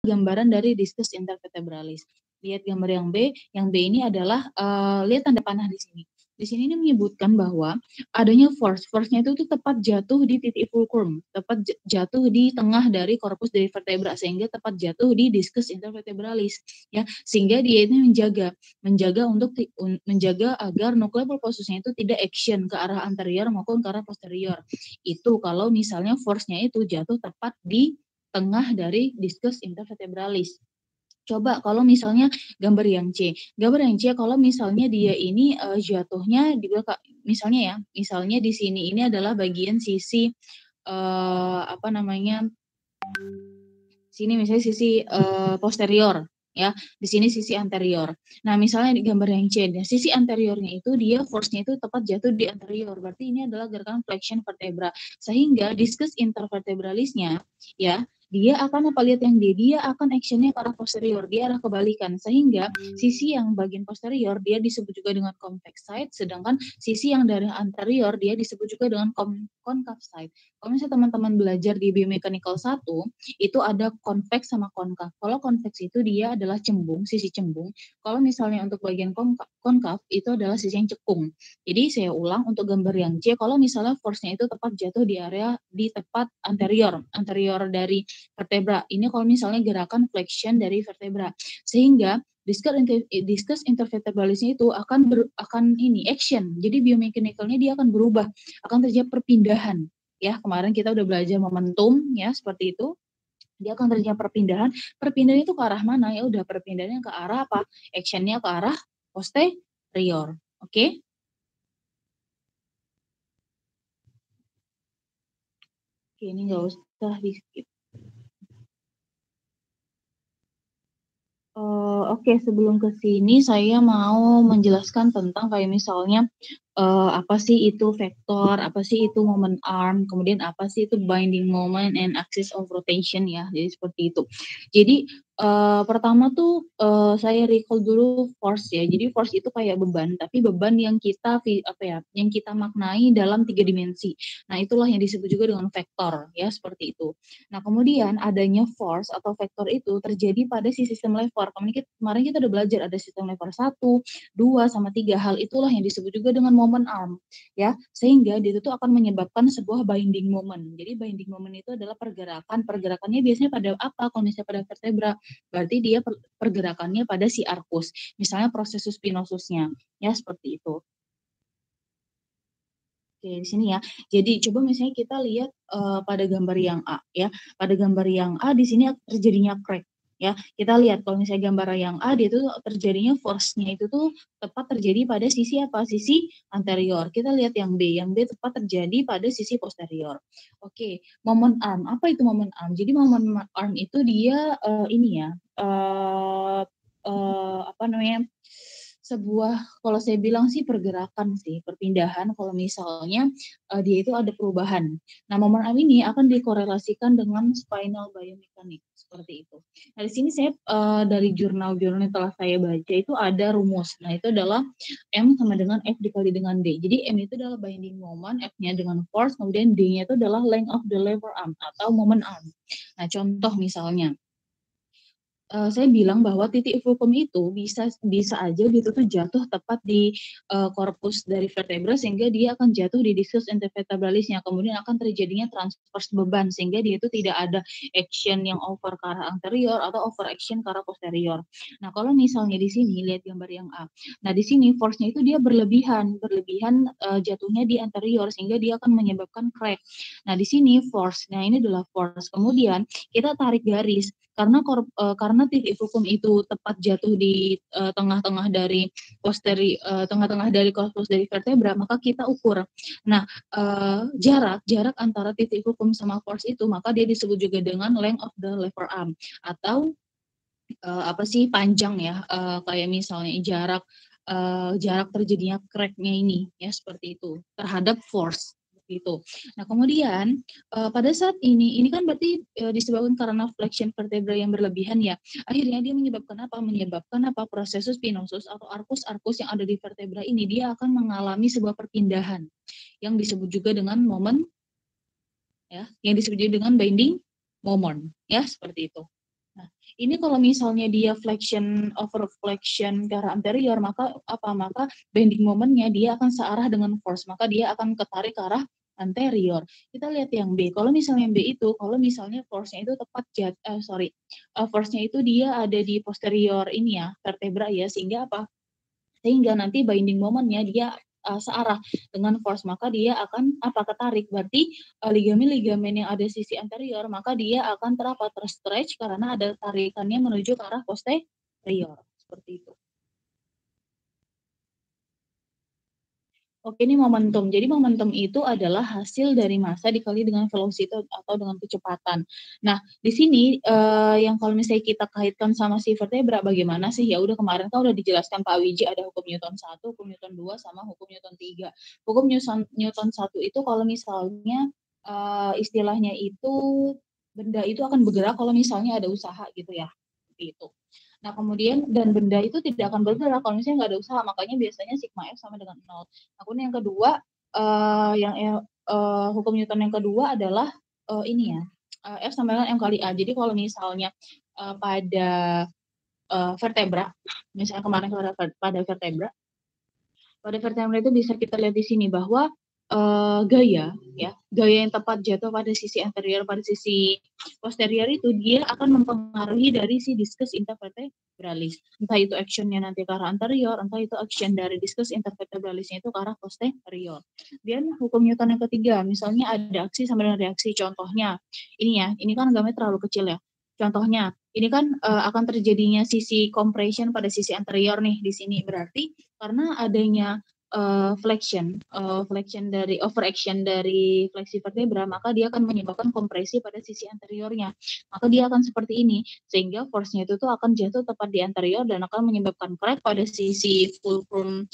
gambaran dari discus intervertebralis. Lihat gambar yang B ini adalah lihat tanda panah di sini. Di sini ini menyebutkan bahwa adanya force-nya itu tuh tepat jatuh di titik fulcrum, tepat jatuh di tengah dari korpus dari vertebra, sehingga tepat jatuh di discus intervertebralis, ya, sehingga dia ini menjaga agar nuclear pulposusnya itu tidak action ke arah anterior maupun ke arah posterior. Itu kalau misalnya force-nya itu jatuh tepat di tengah dari discus intervertebralis. Coba kalau misalnya gambar yang C kalau misalnya dia ini jatuhnya di belakang, misalnya di sini ini adalah bagian sisi sini misalnya sisi posterior, ya, di sini sisi anterior. Nah, misalnya di gambar yang C, sisi anteriornya itu dia force-nya itu tepat jatuh di anterior, berarti ini adalah gerakan flexion vertebra, sehingga discus intervertebralisnya, ya, dia akan lihat yang dia akan actionnya ke arah posterior, dia arah kebalikan, sehingga sisi yang bagian posterior dia disebut juga dengan convex side, sedangkan sisi yang dari anterior dia disebut juga dengan concave side. Kalau misalnya teman-teman belajar di biomechanical 1, itu ada convex sama konkav. Kalau convex itu dia adalah cembung, sisi cembung. Kalau misalnya untuk bagian konkav itu adalah sisi yang cekung. Jadi saya ulang untuk gambar yang C, kalau misalnya force-nya itu tepat jatuh di tepat anterior dari vertebra. Ini kalau misalnya gerakan flexion dari vertebra. Sehingga discus intervertebralisnya itu akan action. Jadi biomechanicalnya dia akan berubah, akan terjadi perpindahan. Ya, kemarin kita udah belajar momentum, ya, seperti itu. Dia akan terjadi perpindahan itu ke arah mana? Ya udah, perpindahannya ke arah apa? Actionnya ke arah posterior. Oke? Oke, ini nggak usah di skip. Oke, sebelum ke sini saya mau menjelaskan tentang kayak misalnya apa sih itu vektor, apa sih itu moment arm, kemudian apa sih itu binding moment and axis of rotation, ya. Jadi seperti itu. Jadi pertama tuh saya recall dulu force, ya. Jadi force itu kayak beban, tapi beban yang yang kita maknai dalam 3 dimensi. Nah, itulah yang disebut juga dengan vektor, ya, seperti itu. Nah, kemudian adanya force atau vektor itu terjadi pada si sistem lever. Kemarin kita udah belajar ada sistem lever 1, 2, sama 3. Hal itulah yang disebut juga dengan moment arm, ya. Sehingga itu tuh akan menyebabkan sebuah binding moment. Jadi binding moment itu adalah pergerakan. Pergerakannya biasanya pada apa? Kalau misalnya pada vertebra, berarti dia pergerakannya pada si arcus. Misalnya proses spinosusnya, ya, seperti itu. Oke, di sini ya. Jadi coba misalnya kita lihat pada gambar yang A, ya. Pada gambar yang A di sini terjadinya crack, ya. Kita lihat kalau misalnya gambar yang A dia tuh terjadinya force-nya itu tuh tepat terjadi pada sisi apa? Sisi anterior. Kita lihat yang B. Yang B tepat terjadi pada sisi posterior. Oke, moment arm. Apa itu moment arm? Jadi moment arm itu dia ini ya. Apa namanya? Kalau saya bilang sih pergerakan sih, perpindahan kalau misalnya dia itu ada perubahan. Nah, momen arm ini akan dikorelasikan dengan spinal biomechanics, seperti itu. Nah, di sini saya dari jurnal-jurnal yang telah saya baca itu ada rumus. Nah, itu adalah M sama dengan F dikali dengan D. Jadi M itu adalah binding moment, F-nya dengan force, kemudian D-nya itu adalah length of the lever arm atau moment arm. Nah, contoh misalnya, saya bilang bahwa titik fulcrum itu bisa aja gitu tuh jatuh tepat di korpus dari vertebra, sehingga dia akan jatuh di discus intervertebralisnya, kemudian akan terjadinya transverse beban sehingga dia itu tidak ada action yang over ke arah anterior atau over action ke arah posterior. Nah, kalau misalnya di sini lihat gambar yang A. Nah, di sini force-nya itu dia berlebihan jatuhnya di anterior sehingga dia akan menyebabkan crack. Nah, di sini force. Nah, ini adalah force. Kemudian kita tarik garis karena titik fulcrum itu tepat jatuh di tengah-tengah dari korpus dari vertebra, maka kita ukur. Nah, jarak antara titik fulcrum sama force itu, maka dia disebut juga dengan length of the lever arm atau panjang, ya, kayak misalnya jarak terjadinya crack-nya ini, ya, seperti itu terhadap force itu. Nah, kemudian pada saat ini kan berarti disebabkan karena flexion vertebra yang berlebihan, ya. Akhirnya dia menyebabkan proses spinosus atau arkus yang ada di vertebra ini dia akan mengalami sebuah perpindahan yang disebut juga dengan moment, ya, yang disebut juga dengan binding moment, ya, seperti itu. Nah, Ini kalau misalnya dia flexion over flexion ke arah anterior, maka apa? Maka bending momentnya dia akan searah dengan force, maka dia akan ketarik ke arah anterior. Kita lihat yang B. Kalau misalnya yang B itu, kalau misalnya force-nya itu tepat force-nya itu dia ada di posterior ini ya, vertebra ya, sehingga apa? Sehingga nanti binding momentnya dia searah dengan force, maka dia akan apa? Ketarik. Berarti ligamen-ligamen yang ada sisi anterior, maka dia akan terstretch karena ada tarikannya menuju ke arah posterior. Seperti itu. Oke, ini momentum. Jadi momentum itu adalah hasil dari massa dikali dengan velocity atau dengan kecepatan. Nah, di sini yang kalau misalnya kita kaitkan sama si vertebra bagaimana sih? Ya udah kemarin kan udah dijelaskan Pak Wiji ada hukum Newton 1, hukum Newton 2 sama hukum Newton 3. Hukum Newton 1 itu kalau misalnya istilahnya itu benda itu akan bergerak kalau misalnya ada usaha gitu ya. Seperti itu. Nah, kemudian dan benda itu tidak akan bergerak kalau misalnya nggak ada usaha, makanya biasanya sigma F sama dengan 0. Nah, kemudian yang kedua, hukum Newton yang kedua adalah ini ya, F sama dengan M kali A. Jadi kalau misalnya pada vertebra, misalnya kemarin pada vertebra itu bisa kita lihat di sini bahwa gaya yang tepat jatuh pada sisi anterior pada sisi posterior itu dia akan mempengaruhi dari si discus intervertebralis. Entah itu actionnya nanti ke arah anterior, entah itu action dari discus intervertebralisnya itu ke arah posterior. Dan hukum Newton yang ketiga, misalnya ada aksi sama dengan reaksi. Contohnya, ini kan gambarnya terlalu kecil ya. Contohnya, ini kan akan terjadinya sisi compression pada sisi anterior nih di sini. Berarti karena adanya flexion dari overaction dari fleksi vertebra, maka dia akan menyebabkan kompresi pada sisi anteriornya. Maka dia akan seperti ini, sehingga force-nya itu tuh akan jatuh tepat di anterior dan akan menyebabkan crack pada sisi fulcrum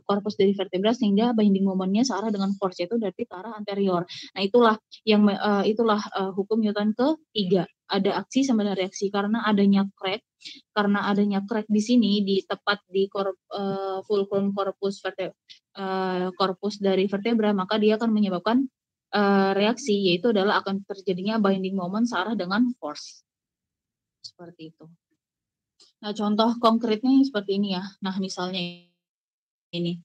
corpus dari vertebra, sehingga binding momentnya searah dengan force itu dari ke arah anterior. Nah, itulah hukum Newton ketiga. Ada aksi sama dengan reaksi karena adanya crack di sini di tepat di fulcrum corpus dari vertebra, maka dia akan menyebabkan reaksi, yaitu adalah akan terjadinya binding moment searah dengan force. Seperti itu. Nah, contoh konkretnya seperti ini ya. Nah, misalnya ini.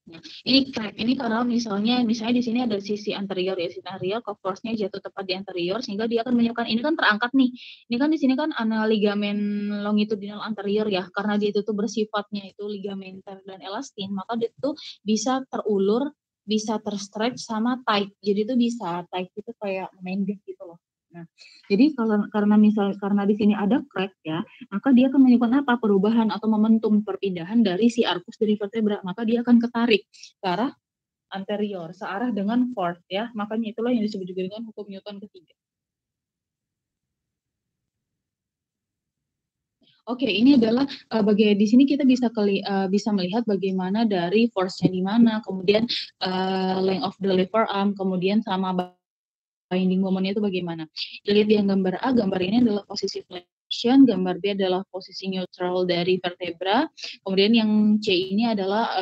Nah, ini karena misalnya di sini ada sisi anterior ya, sisi anterior force-nya jatuh tepat di anterior sehingga dia akan menyebabkan ini kan terangkat nih. Ini kan di sini kan ana ligamen longitudinal anterior ya, karena dia itu tuh bersifatnya itu ligamenter dan elastin, maka dia itu bisa terulur, bisa terstretch sama tight. Jadi itu bisa tight itu kayak mendek gitu loh. Nah, jadi karena di sini ada crack ya, maka dia akan menyebabkan apa? Perubahan atau momentum perpindahan dari si arcus dari vertebra, maka dia akan ketarik ke arah anterior, searah dengan force ya. Makanya itulah yang disebut juga dengan hukum Newton ketiga. Oke, ini adalah di sini kita bisa melihat bagaimana dari force-nya di mana, kemudian length of the lever arm, kemudian sama binding moment-nya itu bagaimana. Lihat yang gambar A, gambar ini adalah posisi flexion, gambar B adalah posisi neutral dari vertebra, kemudian yang C ini adalah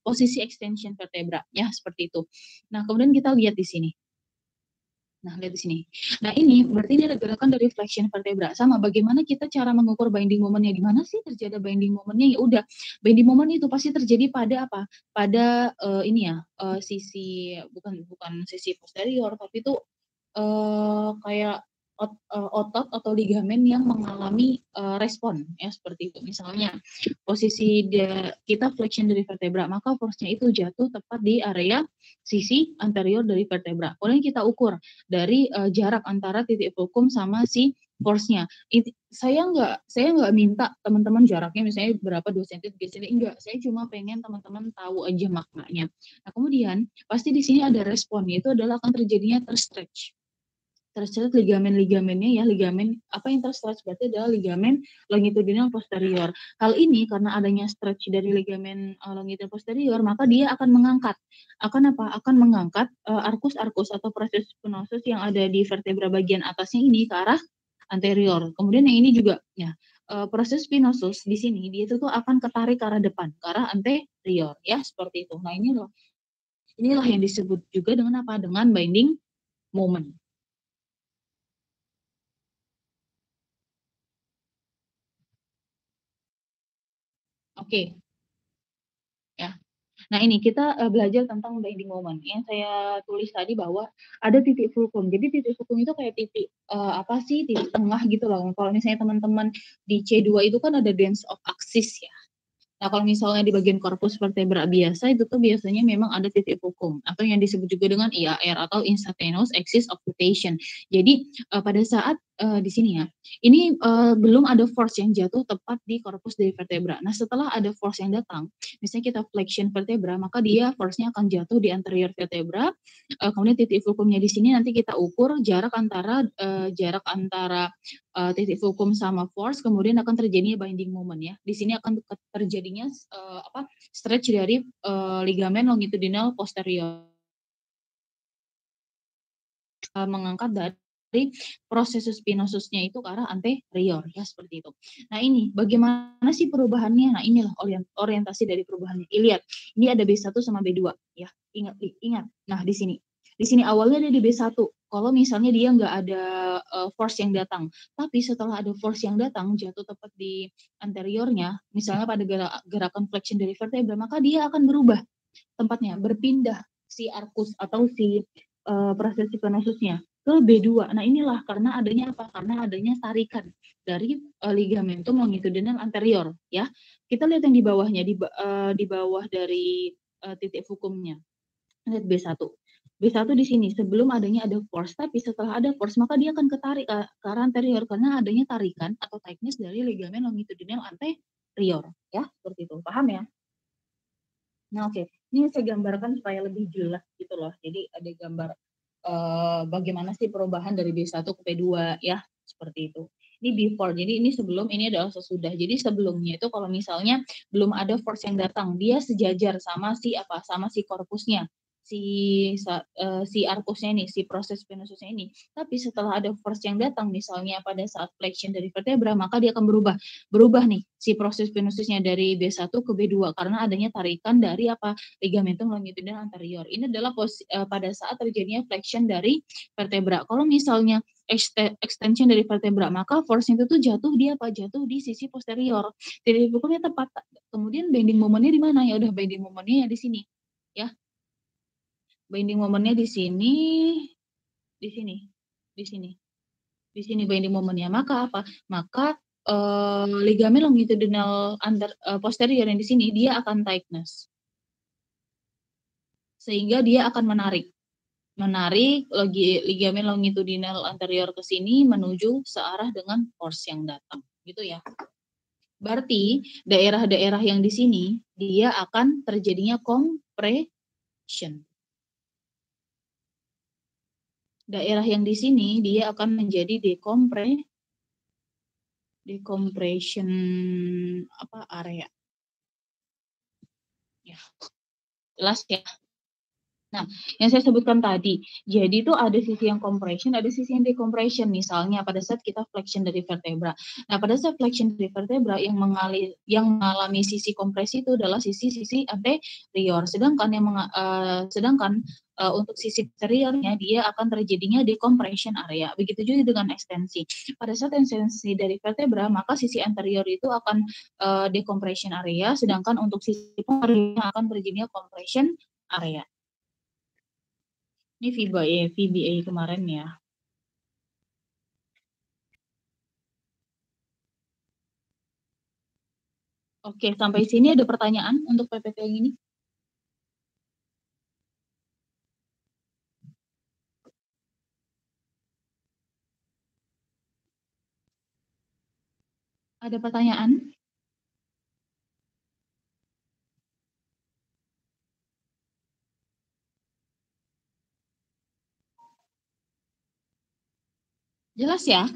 posisi extension vertebra, ya seperti itu. Nah, kemudian kita lihat di sini. Nah, lihat di sini. Nah, ini berarti ini ada gerakan dari flexion vertebra. Sama, bagaimana kita cara mengukur binding momentnya? Di mana sih terjadi binding momentnya? Ya udah, binding moment itu pasti terjadi pada apa? Pada sisi bukan sisi posterior, tapi itu kayak otot atau ligamen yang mengalami respon ya seperti itu. Misalnya posisi kita flexion dari vertebra, maka force-nya itu jatuh tepat di area sisi anterior dari vertebra. Kemudian kita ukur dari jarak antara titik fulcrum sama si force-nya. Saya nggak minta teman-teman jaraknya misalnya berapa 2 cm, 3 cm, enggak. Saya cuma pengen teman-teman tahu aja maknanya. Nah, kemudian pasti di sini ada respon, yaitu adalah akan terjadinya terstretch ligamen-ligamennya ya, ligamen apa yang terstretch berarti adalah ligamen longitudinal posterior. Hal ini karena adanya stretch dari ligamen longitudinal posterior, maka dia akan mengangkat akan mengangkat arkus-arkus atau proses spinosus yang ada di vertebra bagian atasnya ini ke arah anterior. Kemudian yang ini juga ya, proses spinosus di sini dia itu tuh akan ketarik ke arah depan, ke arah anterior ya, seperti itu. Nah, inilah yang disebut juga dengan apa? Dengan binding moment. Oke, ya. Nah ini kita belajar tentang binding moment. Yang saya tulis tadi bahwa ada titik fulcrum. Jadi titik fulcrum itu kayak titik apa sih, titik tengah gitu loh. Kalau misalnya teman-teman di C2 itu kan ada dance of axis ya. Nah, kalau misalnya di bagian korpus vertebra biasa, itu tuh biasanya memang ada titik fulcrum, atau yang disebut juga dengan IAR, atau Instantaneous Axis of Rotation. Jadi, pada saat di sini ya, ini belum ada force yang jatuh tepat di korpus dari vertebra. Nah, setelah ada force yang datang, misalnya kita flexion vertebra, maka dia force-nya akan jatuh di anterior vertebra, kemudian titik fulcrumnya di sini nanti kita ukur jarak antara titik fulcrum sama force, kemudian akan terjadinya binding moment ya. Di sini akan terjadinya stretch dari ligamen longitudinal posterior, mengangkat dari proses spinosusnya itu ke arah anterior ya, seperti itu. Nah ini bagaimana sih perubahannya? Nah inilah orientasi dari perubahannya. Lihat, ini ada B1 sama B2 ya. Ingat. Nah di sini awalnya ada di B1. Kalau misalnya dia nggak ada force yang datang, tapi setelah ada force yang datang jatuh tepat di anteriornya, misalnya pada gerakan flexion dari vertebra, maka dia akan berubah tempatnya, berpindah si arcus atau si proses spinosusnya ke B2. Nah inilah karena adanya apa? Karena adanya tarikan dari ligamentum longitudinal anterior ya. Kita lihat yang di bawahnya, di bawah dari titik fulcrumnya. Lihat B1. B1 di sini sebelum adanya ada force, tapi setelah ada force maka dia akan ketarik ke arah anterior karena adanya tarikan atau tightness dari ligamen longitudinal anterior ya, seperti itu. Paham ya? Nah, oke. Ini saya gambarkan supaya lebih jelas gitu loh. Jadi ada gambar bagaimana sih perubahan dari B1 ke B2 ya, seperti itu. Ini before, jadi ini sebelum, ini adalah sesudah. Jadi sebelumnya itu kalau misalnya belum ada force yang datang, dia sejajar sama si korpusnya, si arkusnya ini, si proses spinosusnya ini. Tapi setelah ada force yang datang, misalnya pada saat flexion dari vertebra, maka dia akan berubah nih si proses spinosusnya dari B1 ke B2 karena adanya tarikan dari ligamentum longitudinal anterior. Ini adalah pada saat terjadinya flexion dari vertebra. Kalau misalnya extension dari vertebra, maka force itu tuh jatuh di sisi posterior. Titik fulcrumnya tepat. Kemudian bending momennya di mana? Ya udah bending momennya ya di sini. Ya. Bending momennya di sini, di sini, di sini. Di sini binding momennya. Maka apa? Maka ligamen longitudinal posterior yang di sini dia akan tightness. Sehingga dia akan menarik ligamen longitudinal anterior ke sini menuju searah dengan force yang datang. Gitu ya. Berarti daerah-daerah yang di sini dia akan terjadinya compression. Daerah yang di sini dia akan menjadi decompression area. Ya. Jelas ya. Nah, yang saya sebutkan tadi, jadi itu ada sisi yang compression, ada sisi yang decompression. Misalnya pada saat kita flexion dari vertebra. Nah, pada saat flexion dari vertebra yang mengalami sisi kompresi itu adalah sisi anterior. Sedangkan untuk sisi posteriornya dia akan terjadinya decompression area. Begitu juga dengan ekstensi. Pada saat ekstensi dari vertebra, maka sisi anterior itu akan decompression area, sedangkan untuk sisi posteriornya akan terjadinya compression area. Ini VBA kemarin ya. Oke, sampai sini ada pertanyaan untuk PPT yang ini? Ada pertanyaan? Jelas ya?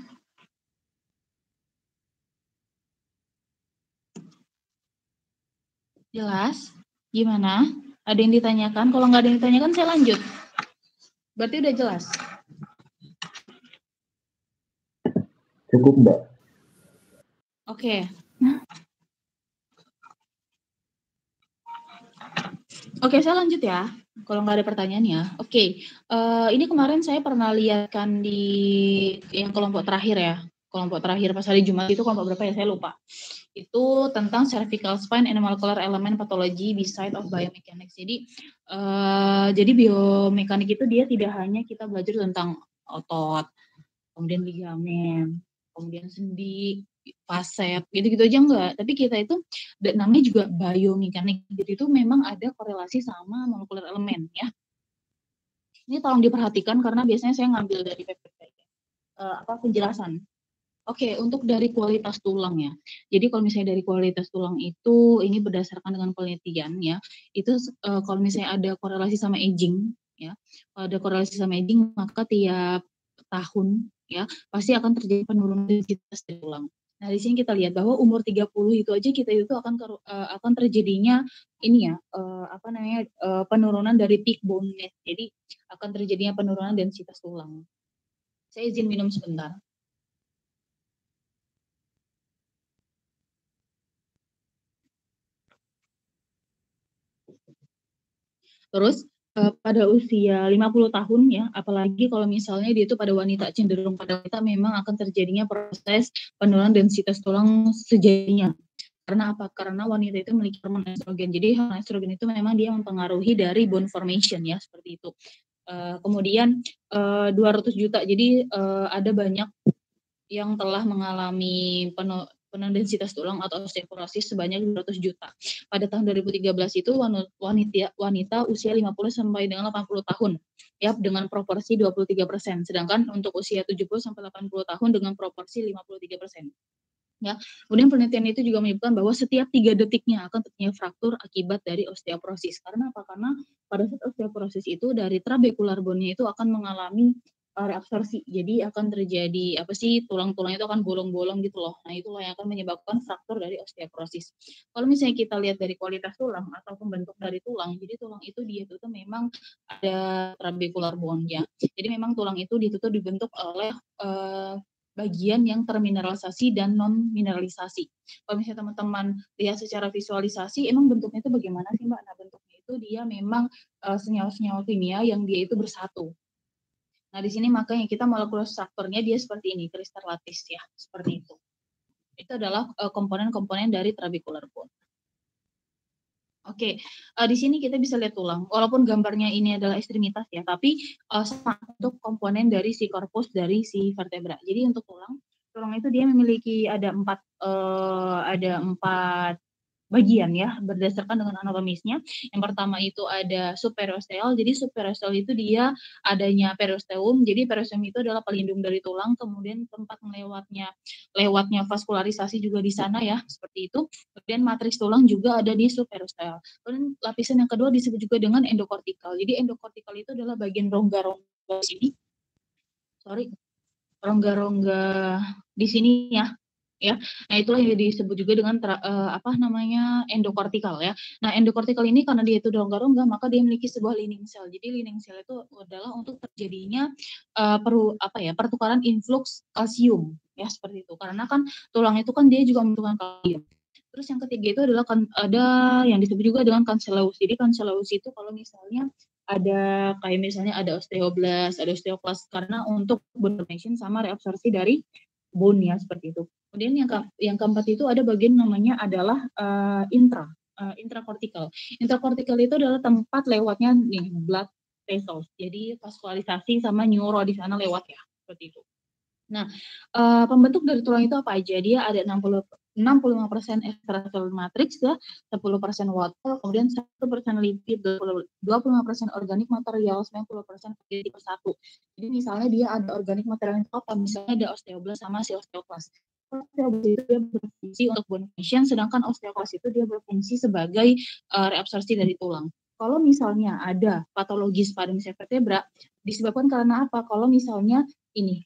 Jelas? Gimana? Ada yang ditanyakan? Kalau nggak ada yang ditanyakan, saya lanjut. Berarti udah jelas? Cukup, Mbak. Oke. Oke, saya lanjut ya. Kalau nggak ada pertanyaan ya. Oke, ini kemarin saya pernah lihatkan di yang kelompok terakhir ya. kelompok terakhir pas hari Jumat itu kelompok berapa ya saya lupa. Itu tentang cervical spine and molecular element pathology beside of biomechanics. Jadi biomekanik itu dia tidak hanya kita belajar tentang otot, kemudian ligamen, kemudian sendi, faset, gitu-gitu aja enggak. Tapi kita itu namanya juga biomekanik. Jadi itu memang ada korelasi sama molekuler elemen ya. Ini tolong diperhatikan karena biasanya saya ngambil dari PPT. Penjelasan. Oke, untuk dari kualitas tulang ya. Jadi kalau misalnya dari kualitas tulang itu ini berdasarkan dengan penelitian ya. Itu kalau misalnya ada korelasi sama aging ya. Kalau ada korelasi sama aging maka tiap tahun ya pasti akan terjadi penurunan densitas dari tulang. Nah, di sini kita lihat bahwa umur 30 itu aja kita itu akan terjadinya ini ya penurunan dari peak bone mass. Jadi akan terjadinya penurunan densitas tulang. Saya izin minum sebentar. Terus pada usia 50 tahun ya, apalagi kalau misalnya dia itu pada wanita, cenderung pada wanita memang akan terjadinya proses penurunan densitas tulang sejatinya. Karena apa? Karena wanita itu memiliki hormon estrogen. Jadi hormon estrogen itu memang dia mempengaruhi dari bone formation ya, seperti itu. Kemudian 200 juta. Jadi ada banyak yang telah mengalami penurunan densitas tulang atau osteoporosis sebanyak 200 juta. Pada tahun 2013 itu wanita usia 50 sampai dengan 80 tahun ya dengan proporsi 23%. Sedangkan untuk usia 70 sampai 80 tahun dengan proporsi 53%. Ya. Kemudian penelitian itu juga menyebutkan bahwa setiap 3 detiknya akan terjadi fraktur akibat dari osteoporosis. Karena apa? Karena pada saat osteoporosis itu dari trabecular bone-nya itu akan mengalami reabsorpsi. Jadi akan terjadi tulang-tulang itu akan bolong-bolong gitu loh. Nah, itulah yang akan menyebabkan fraktur dari osteoporosis. Kalau misalnya kita lihat dari kualitas tulang atau pembentuk dari tulang, jadi tulang itu dia itu memang ada trabecular bone ya. Jadi memang tulang itu dibentuk oleh bagian yang termineralisasi dan non mineralisasi. Kalau misalnya teman-teman lihat secara visualisasi, emang bentuknya itu bagaimana sih Mbak? Nah, bentuknya itu dia memang senyawa-senyawa kimia yang dia itu bersatu. Nah, di sini makanya kita molekular strukturnya dia seperti ini, kristal lattice ya, seperti itu. Itu adalah komponen-komponen dari trabecular bone. Oke, di sini kita bisa lihat tulang. Walaupun gambarnya ini adalah ekstremitas ya, tapi sama untuk komponen dari si korpus dari si vertebra. Jadi untuk tulang itu dia memiliki ada empat bagian ya berdasarkan dengan anatomisnya. Yang pertama itu ada subperiosteal. Jadi subperiosteal itu dia adanya periosteum. Jadi periosteum itu adalah pelindung dari tulang, kemudian tempat lewatnya vaskularisasi juga di sana ya, seperti itu. Kemudian matriks tulang juga ada di subperiosteal. Kemudian lapisan yang kedua disebut juga dengan endokortikal. Jadi endokortikal itu adalah bagian rongga-rongga sini. Rongga-rongga di sini ya. Nah itulah yang disebut juga dengan endokortikal ya. Nah endokortikal ini karena dia itu rongga-rongga maka dia memiliki sebuah lining cell. Jadi lining cell itu adalah untuk terjadinya pertukaran influx kalsium ya seperti itu. Karena kan tulang itu kan dia juga membutuhkan kalsium. Terus yang ketiga itu adalah ada yang disebut juga dengan cancellous. Jadi cancellous itu kalau misalnya ada kayak misalnya ada osteoblast, ada osteoclast karena untuk bone formation sama reabsorpsi dari bone ya seperti itu. Kemudian yang keempat itu ada bagian namanya adalah intrakortikal. Intrakortikal itu adalah tempat lewatnya nih blood vessels. Jadi vaskularisasi sama neuro di sana lewat ya seperti itu. Nah, pembentuk dari tulang itu apa aja? Dia ada 65% extracellular matrix ya, 10% water, kemudian 1% lipid, 25% organik material, 90% tipe 1. Jadi misalnya dia ada organik material yang apa? Misalnya ada osteoblast sama si osteoclast. Osteoblast itu dia berfungsi untuk bone formation, sedangkan osteoclast itu dia berfungsi sebagai reabsorpsi dari tulang. Kalau misalnya ada patologis pada misalnya vertebra, disebabkan karena apa? Kalau misalnya ini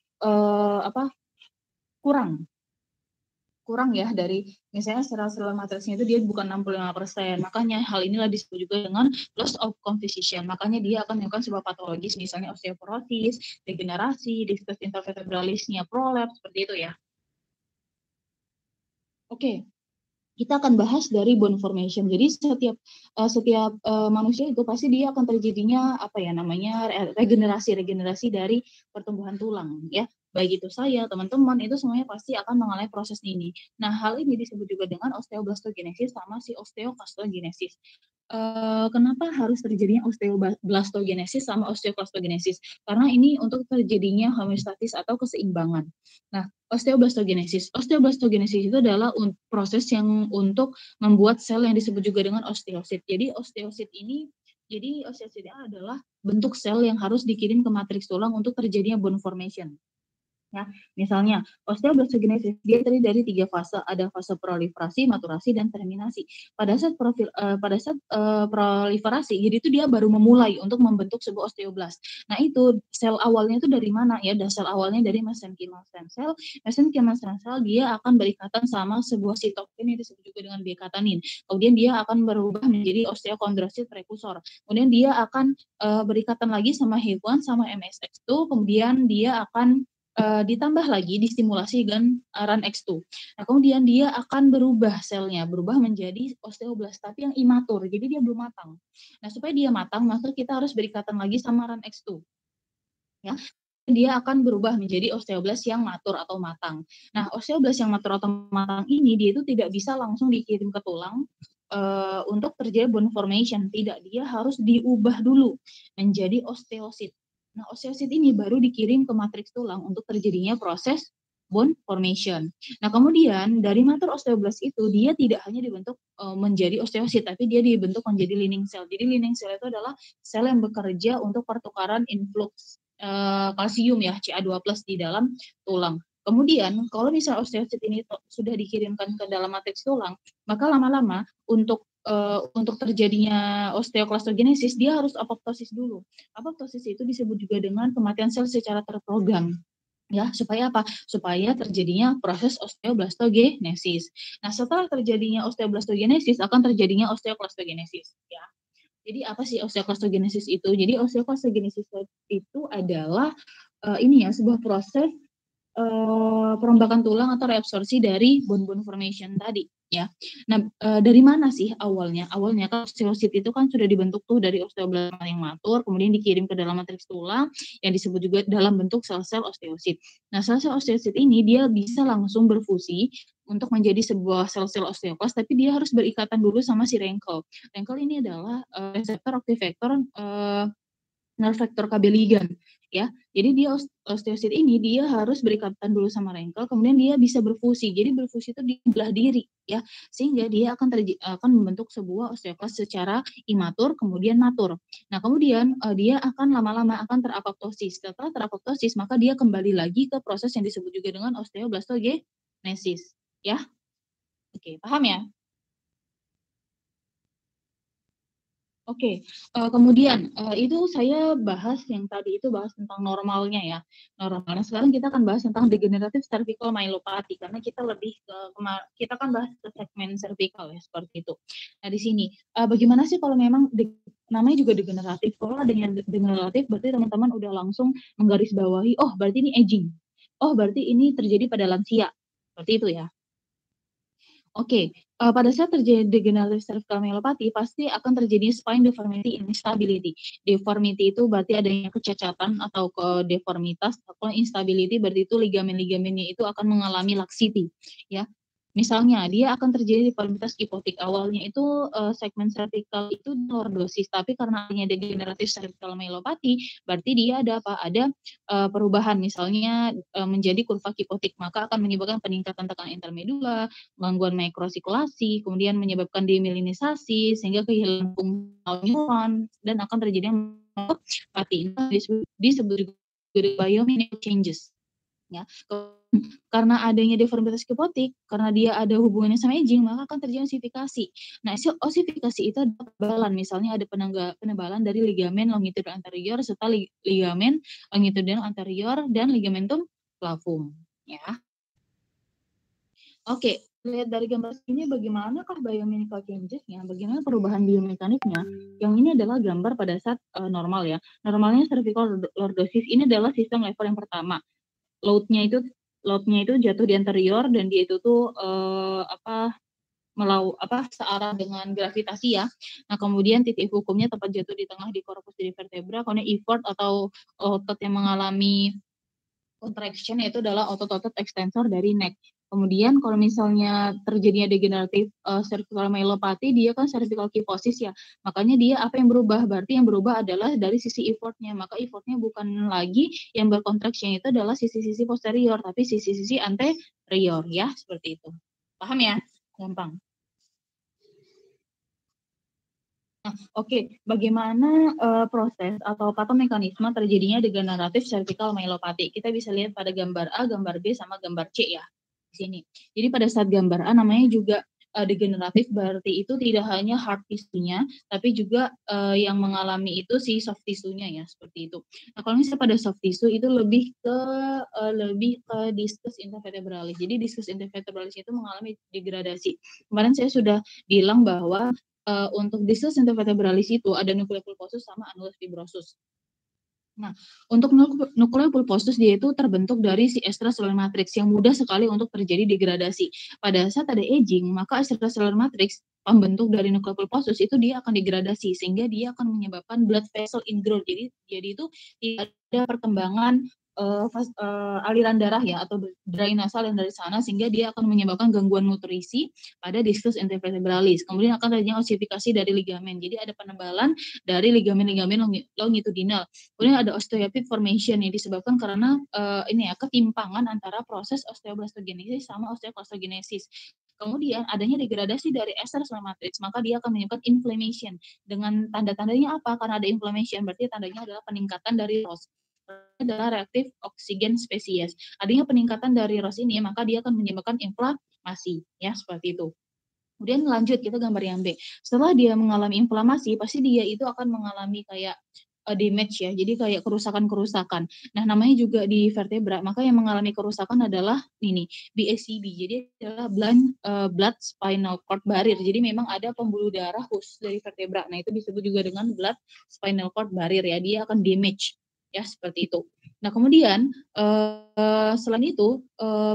kurang ya dari misalnya sel-sel matriksnya itu dia bukan 65%. Makanya hal inilah disebut juga dengan loss of composition. Makanya dia akan melakukan sebuah patologis misalnya osteoporosis, degenerasi, diskus intervertebralisnya, prolapse seperti itu ya. Oke. Kita akan bahas dari bone formation. Jadi setiap manusia itu pasti dia akan terjadinya regenerasi dari pertumbuhan tulang ya. baik itu saya, teman-teman, itu semuanya pasti akan mengalami proses ini. Nah, hal ini disebut juga dengan osteoblastogenesis sama si osteoklastogenesis. Kenapa harus terjadinya osteoblastogenesis sama osteoklastogenesis? Karena ini untuk terjadinya homeostatis atau keseimbangan. Nah, osteoblastogenesis itu adalah proses yang untuk membuat sel yang disebut juga dengan osteosit. Jadi osteosit adalah bentuk sel yang harus dikirim ke matriks tulang untuk terjadinya bone formation. Ya, misalnya osteoblastogenesis dia terdiri dari 3 fase, ada fase proliferasi, maturasi, dan terminasi. Pada saat proliferasi, jadi itu dia baru memulai untuk membentuk sebuah osteoblast. Nah, itu sel awalnya itu dari mana ya? Sel awalnya dari mesenchymal stem cell. Mesenchymal stem cell dia akan berikatan sama sebuah sitokin yang disebut juga dengan beta-tanin. Kemudian dia akan berubah menjadi osteokondrosit prekursor. Kemudian dia akan berikatan lagi sama HIF1 sama MSX2. Kemudian dia akan ditambah lagi distimulasi dengan RUNX2. Nah, kemudian dia akan berubah selnya, berubah menjadi osteoblast, tapi yang imatur, jadi dia belum matang. Nah, supaya dia matang, maka kita harus berikatan lagi sama RUNX2. Ya, dia akan berubah menjadi osteoblast yang matur atau matang. Nah, osteoblast yang matur atau matang ini, dia itu tidak bisa langsung dikirim ke tulang untuk terjadi bone formation. Tidak, dia harus diubah dulu menjadi osteosit. Nah, osteosit ini baru dikirim ke matriks tulang untuk terjadinya proses bone formation. Nah, kemudian dari matur osteoblast itu dia tidak hanya dibentuk menjadi osteosit, tapi dia dibentuk menjadi lining cell. Jadi lining cell itu adalah sel yang bekerja untuk pertukaran influx kalsium ya, Ca2+ di dalam tulang. Kemudian kalau misalnya osteosit ini sudah dikirimkan ke dalam matriks tulang, maka lama-lama untuk terjadinya osteoklastogenesis dia harus apoptosis dulu. Apoptosis itu disebut juga dengan kematian sel secara terprogram. Ya, supaya apa? Supaya terjadinya proses osteoblastogenesis. Nah, setelah terjadinya osteoblastogenesis akan terjadinya osteoklastogenesis, ya. Jadi apa sih osteoklastogenesis itu? Jadi osteoklastogenesis itu adalah ini ya, sebuah proses perombakan tulang atau reabsorpsi dari bone formation tadi ya. Nah, dari mana sih awalnya? Awalnya kan osteosit itu kan sudah dibentuk tuh dari osteoblast yang matur, kemudian dikirim ke dalam matriks tulang yang disebut juga dalam bentuk sel-sel osteosit. Nah, sel-sel osteosit ini dia bisa langsung berfusi untuk menjadi sebuah sel-sel osteoklast, tapi dia harus berikatan dulu sama si rengkel. Rengkel ini adalah reseptor aktivator nerve factor KB ligand ya. Jadi dia osteosit ini dia harus berikatan dulu sama rengkel, kemudian dia bisa berfusi. Jadi berfusi itu di belah diri ya, sehingga dia akan membentuk sebuah osteoklast secara imatur kemudian matur. Nah, kemudian dia akan lama-lama akan terapoptosis. Setelah terapoptosis maka dia kembali lagi ke proses yang disebut juga dengan osteoblastogenesis ya. Oke, paham ya? Oke, kemudian itu saya bahas yang tadi itu bahas tentang normalnya ya, normalnya. Sekarang kita akan bahas tentang degenerative cervical myelopathy karena kita lebih kita kan bahas ke segmen cervical ya seperti itu. Nah di sini bagaimana sih kalau memang namanya juga degeneratif? Kalau adanya degeneratif berarti teman-teman udah langsung menggarisbawahi, oh berarti ini aging, oh berarti ini terjadi pada lansia, seperti itu ya. Oke, pada saat terjadi degenerative cervical myelopathy, pasti akan terjadi spine deformity instability. Deformity itu berarti adanya kecacatan atau deformitas, atau instability berarti itu ligamen-ligamennya itu akan mengalami laxity, ya. Misalnya, dia akan terjadi deformitas kipotik. Awalnya itu segmen cervical itu lordosis, tapi karena adanya degenerative cervical myelopathy, berarti dia ada apa? Ada perubahan, misalnya menjadi kurva kipotik, maka akan menyebabkan peningkatan tekanan intermedula, gangguan mikrosirkulasi, kemudian menyebabkan demyelinisasi sehingga kehilangan fungsi neuron dan akan terjadi myelopathy. Disebut biomechanical changes. Ya, karena adanya deformitas kipotik, karena dia ada hubungannya sama aging, maka akan terjadi osifikasi. Nah, osifikasi itu ada penebalan, misalnya ada penebalan dari ligamen longitudinal anterior serta ligamen longitudinal anterior dan ligamentum flavum. Ya. Oke, lihat dari gambar ini bagaimanakah biomechanical changes-nya, bagaimana perubahan biomekaniknya. Yang ini adalah gambar pada saat normal ya. Normalnya cervical lordosis ini adalah sistem level yang pertama. Load-nya itu jatuh di anterior dan dia itu tuh searah dengan gravitasi ya. Nah, kemudian titik hukumnya tepat jatuh di tengah di corpus di vertebra, kemudian effort atau otot yang mengalami contraction yaitu adalah otot-otot ekstensor dari neck. Kemudian kalau misalnya terjadinya degeneratif cervical myelopathy, dia kan cervical kyphosis ya. Makanya dia apa yang berubah? Berarti yang berubah adalah dari sisi effortnya. Maka effortnya bukan lagi yang bercontraction itu adalah sisi-sisi posterior, tapi sisi-sisi anterior ya, seperti itu. Paham ya? Gampang. Nah, oke. Bagaimana proses atau patomekanisme terjadinya degeneratif cervical myelopathy? Kita bisa lihat pada gambar A, gambar B, sama gambar C ya di sini. Jadi pada saat gambar A namanya juga degeneratif, berarti itu tidak hanya hard tissue-nya, tapi juga yang mengalami itu si soft tissue-nya ya, seperti itu. Nah, kalau misalnya pada soft tissue itu lebih ke discus intervertebralis. Jadi discus intervertebralis itu mengalami degradasi. Kemarin saya sudah bilang bahwa untuk discus intervertebralis itu ada nucleus pulposus sama annulus fibrosus. Nah, untuk nucleus pulposus dia itu terbentuk dari si extracellular matrix yang mudah sekali untuk terjadi degradasi. Pada saat ada aging, maka extracellular matrix pembentuk dari nucleus pulposus itu dia akan degradasi sehingga dia akan menyebabkan blood vessel ingrowth. Jadi itu tidak ada perkembangan aliran darah ya atau drainase yang dari sana sehingga dia akan menyebabkan gangguan nutrisi pada discus intervertebralis. Kemudian akan terjadi osifikasi dari ligamen. Jadi ada penebalan dari ligamen-ligamen longitudinal. Kemudian ada osteoepith formation yang disebabkan karena ketimpangan antara proses osteoblastogenesis sama osteoclastogenesis. Kemudian adanya degradasi dari extracellular matrix, maka dia akan menyebabkan inflammation. Dengan tanda-tandanya apa? Karena ada inflammation, berarti tandanya adalah peningkatan dari ROS. Adalah reaktif oksigen spesies. Adanya peningkatan dari ROS ini, maka dia akan menyebabkan inflamasi, ya seperti itu. Kemudian lanjut kita gambar yang B. Setelah dia mengalami inflamasi, pasti dia itu akan mengalami kayak damage ya, jadi kayak kerusakan-kerusakan. Nah, namanya juga di vertebra, maka yang mengalami kerusakan adalah ini, BSCB. Jadi adalah blood spinal cord barrier. Jadi memang ada pembuluh darah khusus dari vertebra. Nah, itu disebut juga dengan blood spinal cord barrier ya, dia akan damage ya seperti itu. Nah, kemudian selain itu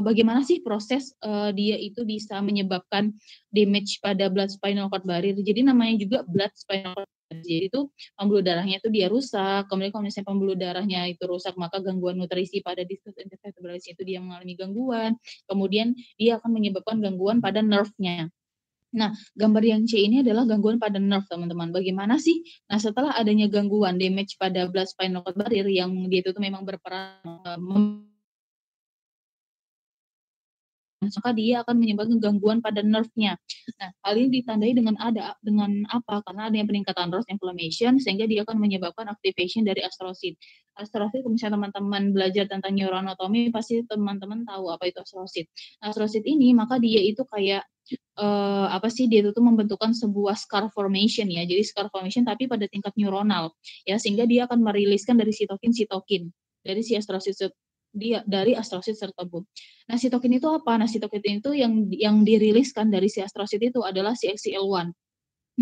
bagaimana sih proses dia itu bisa menyebabkan damage pada blood spinal cord barrier? Jadi namanya juga blood spinal cord barrier. Jadi itu pembuluh darahnya itu dia rusak. Kemudian kalau misalnya pembuluh darahnya itu rusak, maka gangguan nutrisi pada discus intervertebralis itu dia mengalami gangguan. Kemudian dia akan menyebabkan gangguan pada nerve-nya. Nah, gambar yang C ini adalah gangguan pada nerve, teman-teman. Bagaimana sih? Nah, setelah adanya gangguan damage pada blood spinal cord barrier yang dia itu memang berperan maka dia akan menyebabkan gangguan pada nerve-nya. Nah, hal ini ditandai dengan apa? Karena adanya peningkatan ROS inflammation sehingga dia akan menyebabkan activation dari astrosit. Astrosit, kalau misalnya teman-teman belajar tentang neuroanatomi, pasti teman-teman tahu apa itu astrosit. Astrosit ini maka dia itu kayak dia itu tuh membentukkan sebuah scar formation ya. Jadi scar formation tapi pada tingkat neuronal ya, sehingga dia akan meriliskan dari sitokin dari si astrosit dari astrosit tersebut. Nah, sitokin itu apa? Nah, sitokin itu yang diriliskan dari si astrosit itu adalah si XCL1.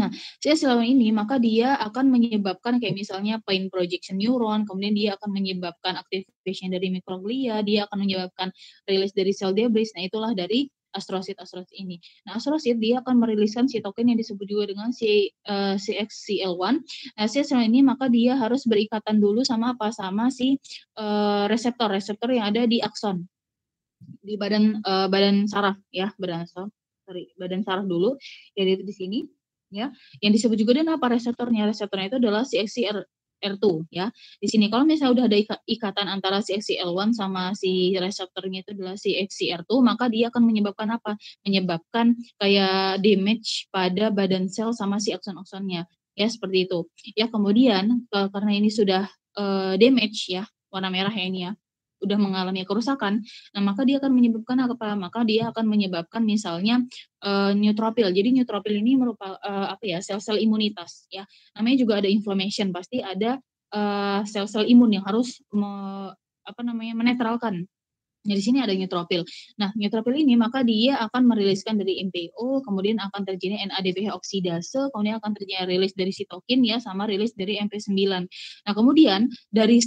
Nah, si XCL1 ini maka dia akan menyebabkan kayak misalnya pain projection neuron, kemudian dia akan menyebabkan activation dari mikroglia, dia akan menyebabkan rilis dari sel debris. Nah, itulah dari astrosit ini. Nah, astrosit dia akan meriliskan sitokin yang disebut juga dengan CXCL1. Nah, si XCL1 ini maka dia harus berikatan dulu sama apa? Sama si reseptor yang ada di akson di badan saraf ya, badan saraf dulu ya di sini ya. Yang disebut juga dengan apa reseptornya? Reseptornya itu adalah CXCR2 ya. Di sini kalau misalnya udah ada ikatan antara CXCL1 sama si reseptornya itu adalah CXCR2, maka dia akan menyebabkan apa? Menyebabkan kayak damage pada badan sel sama si akson-aksonnya ya, seperti itu. Ya, kemudian karena ini sudah damage ya, warna merah ya ini ya, udah mengalami kerusakan. Nah, maka dia akan menyebabkan apa? Maka dia akan menyebabkan misalnya neutropil. Jadi neutropil ini merupakan sel-sel imunitas ya. Namanya juga ada inflammation, pasti ada sel-sel imun yang harus menetralkan. Nah, di sini ada neutropil. Nah, neutropil ini maka dia akan meriliskan dari MPO, kemudian akan terjadi NADPH oksidase, kemudian akan terjadi rilis dari sitokin ya, sama rilis dari MP9. Nah, kemudian dari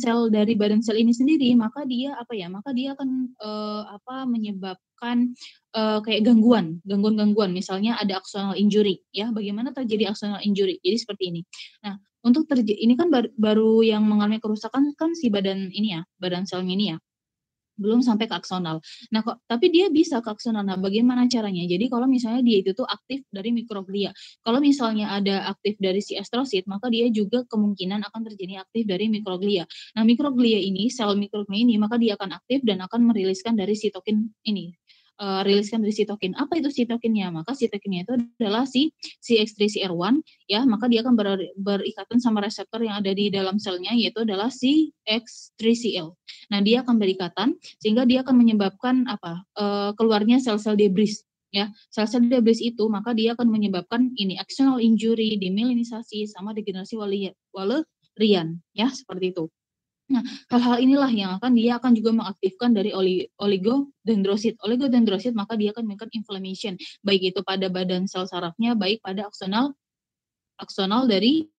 badan sel ini sendiri, maka dia akan menyebabkan kayak gangguan. Misalnya ada axonal injury ya. Bagaimana terjadi axonal injury? Jadi seperti ini. Nah, ini kan baru yang mengalami kerusakan kan si badan ini ya, badan selnya ini ya. belum sampai ke aksonal. Nah, kok tapi dia bisa ke aksonal. Nah, bagaimana caranya? Jadi kalau misalnya dia itu tuh aktif dari mikroglia. Kalau misalnya ada aktif dari si astrosit, maka dia juga kemungkinan akan terjadi aktif dari mikroglia. Nah, mikroglia ini, sel mikroglia ini, maka dia akan aktif dan akan meriliskan dari sitokin ini. Riliskan dari sitokin. Apa itu sitokinnya? Maka sitokinnya itu adalah si CX3CR1, ya, maka dia akan berikatan sama reseptor yang ada di dalam selnya, yaitu adalah CX3CL. Nah, dia akan berikatan sehingga dia akan menyebabkan keluarnya sel-sel debris, ya. Sel-sel debris itu maka dia akan menyebabkan ini axonal injury, demyelinisasi sama degenerasi Wallerian, ya, seperti itu. Nah, hal-hal inilah yang dia akan juga mengaktifkan dari oligodendrosit. Oligodendrosit maka dia akan meningkatkan inflammation, baik itu pada badan sel sarafnya, baik pada aksonal dari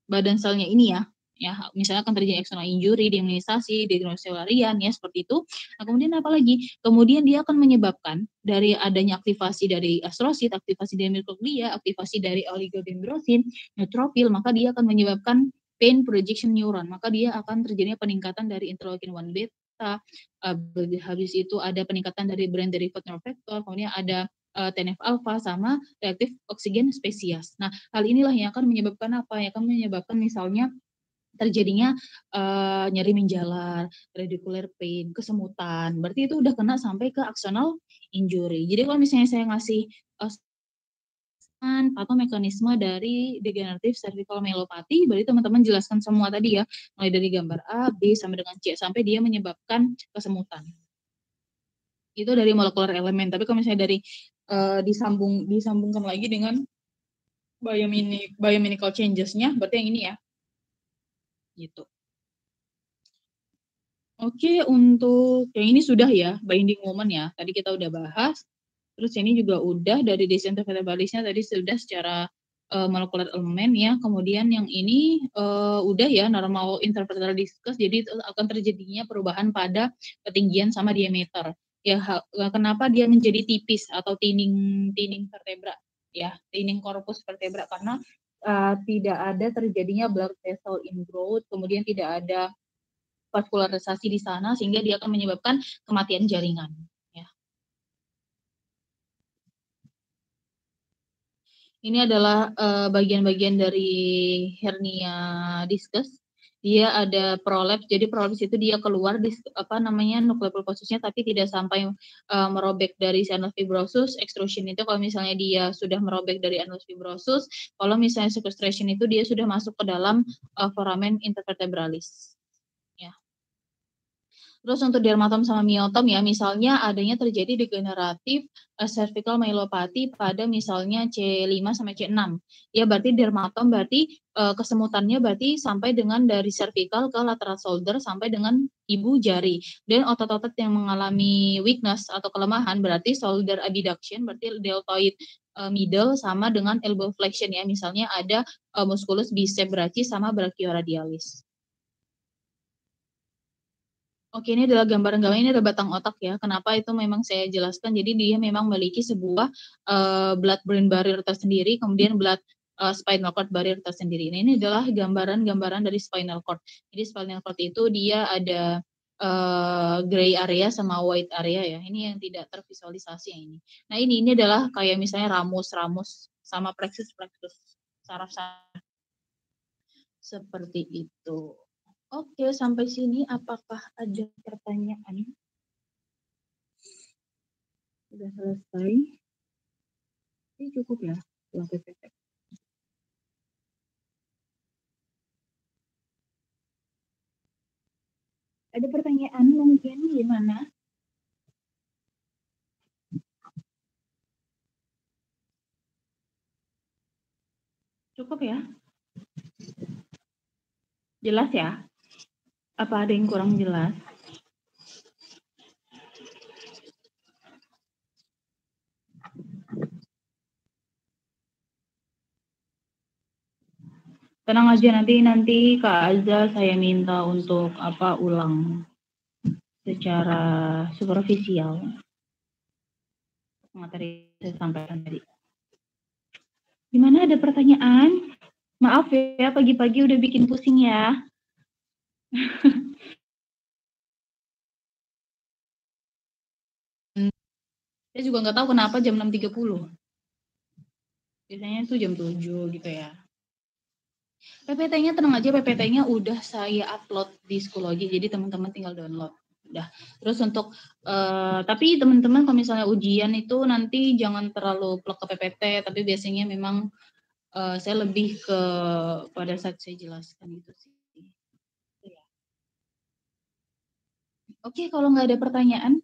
badan selnya ini, ya. Ya, misalnya akan terjadi axonal injury, demyelinisasi, degenerasi Wallerian, ya, seperti itu. Nah, kemudian apa lagi? Kemudian dia akan menyebabkan dari adanya aktivasi dari astrosit, aktivasi dari mikroglia, aktivasi dari oligodendrosit, neutrofil, maka dia akan menyebabkan pain projection neuron. Maka dia akan terjadinya peningkatan dari interleukin 1 beta, habis itu ada peningkatan dari brain derived neurofactor, kemudian ada TNF alpha sama reaktif oksigen spesies. Nah, hal inilah yang akan menyebabkan apa? Yang akan menyebabkan misalnya terjadinya nyeri menjalar, radicular pain, kesemutan. Berarti itu udah kena sampai ke axonal injury. Jadi kalau misalnya saya ngasih mekanisme dari degenerative cervical myelopathy, berarti teman-teman jelaskan semua tadi, ya, mulai dari gambar A, B sampai dengan C sampai dia menyebabkan kesemutan. Itu dari molekular elemen. Tapi kalau misalnya dari disambungkan lagi dengan biomechanical changes-nya, berarti yang ini, ya. Gitu. Oke, untuk yang ini sudah, ya, binding moment, ya. Tadi kita udah bahas. Terus ini juga udah dari desain interpretabilisnya tadi sudah secara molekular elemen, ya. Kemudian yang ini udah, ya, normal interpretable diskus, jadi akan terjadinya perubahan pada ketinggian sama diameter. Ya, kenapa dia menjadi tipis atau thinning vertebra, ya, thinning corpus vertebra, karena tidak ada terjadinya blood vessel ingrowth, kemudian tidak ada vaskularisasi di sana sehingga dia akan menyebabkan kematian jaringan, ya. Ini adalah bagian-bagian dari hernia diskus. Dia ada prolaps, jadi prolaps itu dia keluar nuclear pulposusnya tapi tidak sampai merobek dari anus fibrosus. Extrusion itu kalau misalnya dia sudah merobek dari anus fibrosus, kalau misalnya sequestration itu dia sudah masuk ke dalam foramen intervertebralis. Terus untuk dermatom sama myotom, ya, misalnya adanya terjadi degeneratif cervical myelopathy pada misalnya C5 sampai C6. Ya, berarti dermatom berarti kesemutannya berarti sampai dengan dari cervical ke lateral shoulder sampai dengan ibu jari. Dan otot-otot yang mengalami weakness atau kelemahan berarti shoulder abduction, berarti deltoid middle sama dengan elbow flexion, ya. Misalnya ada musculus bicep brachii sama brachioradialis. Oke, ini adalah gambaran-gambaran, ini adalah batang otak, ya. Kenapa itu memang saya jelaskan, jadi dia memang memiliki sebuah blood-brain barrier tersendiri, kemudian blood spinal cord barrier tersendiri. Ini adalah gambaran-gambaran dari spinal cord. Jadi spinal cord itu dia ada gray area sama white area, ya. Ini yang tidak tervisualisasi yang ini. Nah, ini adalah kayak misalnya ramus sama plexus saraf-saraf. Seperti itu. Oke, sampai sini apakah ada pertanyaan? Sudah selesai? Ini cukup, ya? Ada pertanyaan mungkin gimana? Cukup, ya? Jelas, ya? Apa ada yang kurang jelas? Tenang aja, nanti Kak Azza saya minta untuk ulang secara superficial materi saya sampaikan tadi. Gimana, ada pertanyaan? Maaf, ya, pagi-pagi udah bikin pusing, ya. Saya juga nggak tahu kenapa jam 6.30. Biasanya itu jam 7 gitu ya. PPT-nya tenang aja, PPT-nya udah saya upload di Schoology, jadi teman-teman tinggal download. Udah. Terus untuk tapi teman-teman kalau misalnya ujian itu nanti jangan terlalu plek ke PPT, tapi biasanya memang saya lebih ke pada saat saya jelaskan gitu sih. Ya. Oke, kalau nggak ada pertanyaan,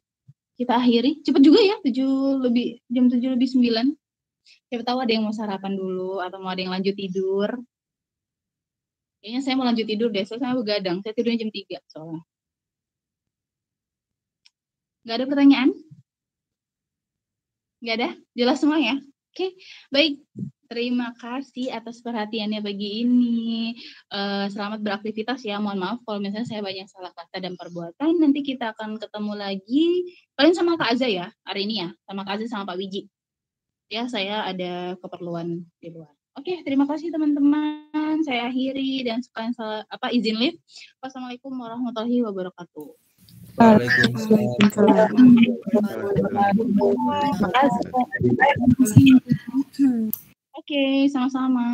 kita akhiri. Cepet juga ya, jam 7:09. Siapa tahu ada yang mau sarapan dulu atau mau ada yang lanjut tidur. Kayaknya saya mau lanjut tidur deh, soalnya saya begadang. Saya tidurnya jam 3 soalnya. Nggak ada pertanyaan? Nggak ada? Jelas semua ya? Oke, baik. Terima kasih atas perhatiannya pagi ini. Selamat beraktivitas ya. Mohon maaf kalau misalnya saya banyak salah kata dan perbuatan. Nanti kita akan ketemu lagi. Paling sama Kak Aza ya, hari ini ya. Sama Kak Aza sama Pak Wiji. Ya, saya ada keperluan di luar. Oke, terima kasih teman-teman. Saya akhiri dan sekalian izin live. Wassalamualaikum warahmatullahi wabarakatuh. Waalaikumsalam. Oke, sama-sama.